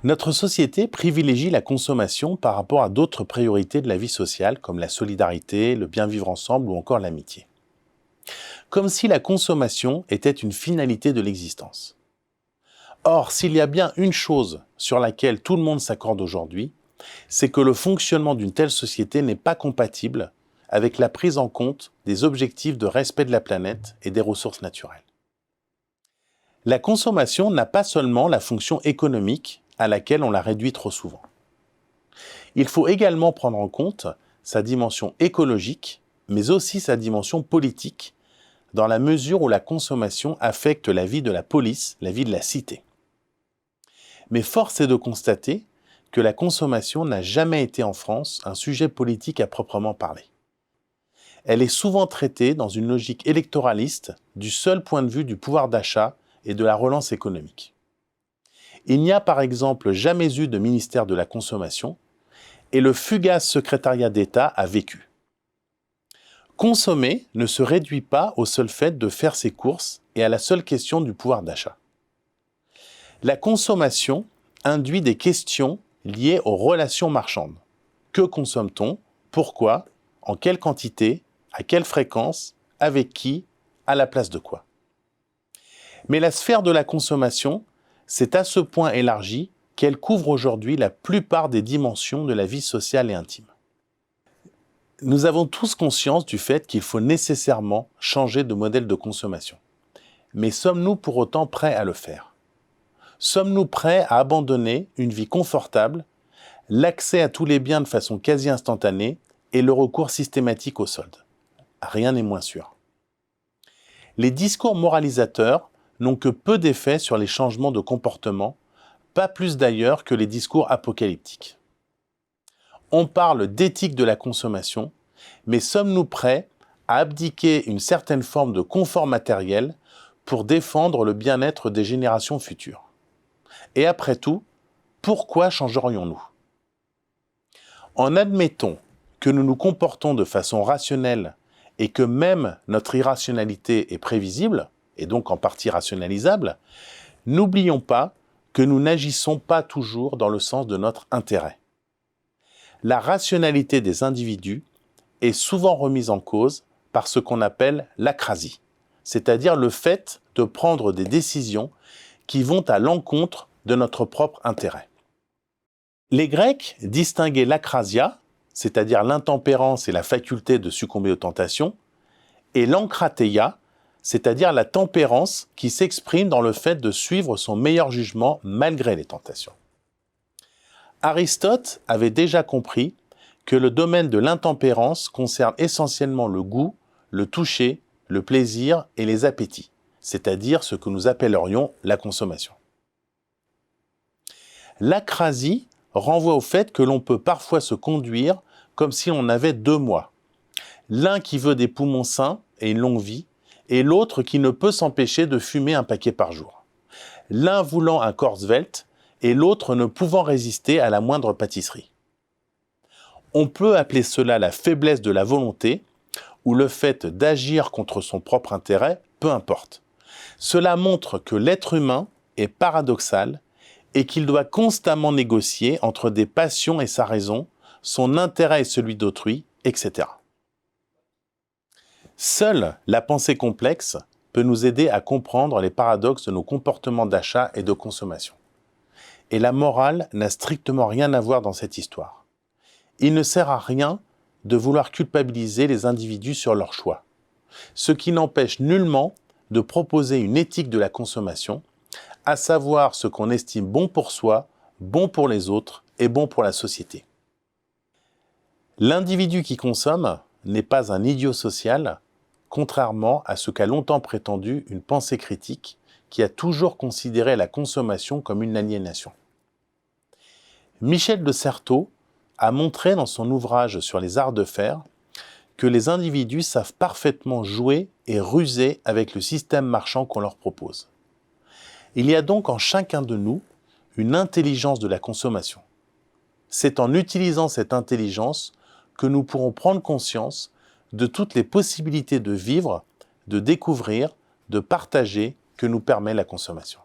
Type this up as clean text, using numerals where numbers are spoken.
Notre société privilégie la consommation par rapport à d'autres priorités de la vie sociale, comme la solidarité, le bien vivre ensemble ou encore l'amitié. Comme si la consommation était une finalité de l'existence. Or, s'il y a bien une chose sur laquelle tout le monde s'accorde aujourd'hui, c'est que le fonctionnement d'une telle société n'est pas compatible avec la prise en compte des objectifs de respect de la planète et des ressources naturelles. La consommation n'a pas seulement la fonction économique à laquelle on la réduit trop souvent. Il faut également prendre en compte sa dimension écologique, mais aussi sa dimension politique, dans la mesure où la consommation affecte la vie de la police, la vie de la cité. Mais force est de constater que la consommation n'a jamais été en France un sujet politique à proprement parler. Elle est souvent traitée dans une logique électoraliste du seul point de vue du pouvoir d'achat et de la relance économique. Il n'y a par exemple jamais eu de ministère de la consommation et le fugace secrétariat d'État a vécu. Consommer ne se réduit pas au seul fait de faire ses courses et à la seule question du pouvoir d'achat. La consommation induit des questions liées aux relations marchandes. Que consomme-t-on? Pourquoi? En quelle quantité? À quelle fréquence? Avec qui? À la place de quoi? Mais la sphère de la consommation s'est à ce point élargie qu'elle couvre aujourd'hui la plupart des dimensions de la vie sociale et intime. Nous avons tous conscience du fait qu'il faut nécessairement changer de modèle de consommation. Mais sommes-nous pour autant prêts à le faire? Sommes-nous prêts à abandonner une vie confortable, l'accès à tous les biens de façon quasi instantanée et le recours systématique aux soldes? Rien n'est moins sûr. Les discours moralisateurs n'ont que peu d'effet sur les changements de comportement, pas plus d'ailleurs que les discours apocalyptiques. On parle d'éthique de la consommation, mais sommes-nous prêts à abdiquer une certaine forme de confort matériel pour défendre le bien-être des générations futures? Et après tout, pourquoi changerions-nous? En admettant que nous nous comportons de façon rationnelle et que même notre irrationalité est prévisible, et donc en partie rationalisable, n'oublions pas que nous n'agissons pas toujours dans le sens de notre intérêt. La rationalité des individus est souvent remise en cause par ce qu'on appelle l'acrasie, c'est-à-dire le fait de prendre des décisions qui vont à l'encontre de notre propre intérêt. Les Grecs distinguaient l'akrasia, c'est-à-dire l'intempérance et la faculté de succomber aux tentations, et l'ankrateia, c'est-à-dire la tempérance qui s'exprime dans le fait de suivre son meilleur jugement malgré les tentations. Aristote avait déjà compris que le domaine de l'intempérance concerne essentiellement le goût, le toucher, le plaisir et les appétits, c'est-à-dire ce que nous appellerions la consommation. L'akrasie renvoie au fait que l'on peut parfois se conduire comme si on avait deux moi. L'un qui veut des poumons sains et une longue vie, et l'autre qui ne peut s'empêcher de fumer un paquet par jour. L'un voulant un corps svelte, et l'autre ne pouvant résister à la moindre pâtisserie. On peut appeler cela la faiblesse de la volonté, ou le fait d'agir contre son propre intérêt, peu importe. Cela montre que l'être humain est paradoxal et qu'il doit constamment négocier entre des passions et sa raison, son intérêt et celui d'autrui, etc. Seule la pensée complexe peut nous aider à comprendre les paradoxes de nos comportements d'achat et de consommation. Et la morale n'a strictement rien à voir dans cette histoire. Il ne sert à rien de vouloir culpabiliser les individus sur leurs choix, ce qui n'empêche nullement de proposer une éthique de la consommation, à savoir ce qu'on estime bon pour soi, bon pour les autres et bon pour la société. L'individu qui consomme n'est pas un idiot social, contrairement à ce qu'a longtemps prétendu une pensée critique qui a toujours considéré la consommation comme une aliénation. Michel de Certeau a montré dans son ouvrage sur les arts de faire que les individus savent parfaitement jouer et ruser avec le système marchand qu'on leur propose. Il y a donc en chacun de nous une intelligence de la consommation. C'est en utilisant cette intelligence que nous pourrons prendre conscience de toutes les possibilités de vivre, de découvrir, de partager que nous permet la consommation.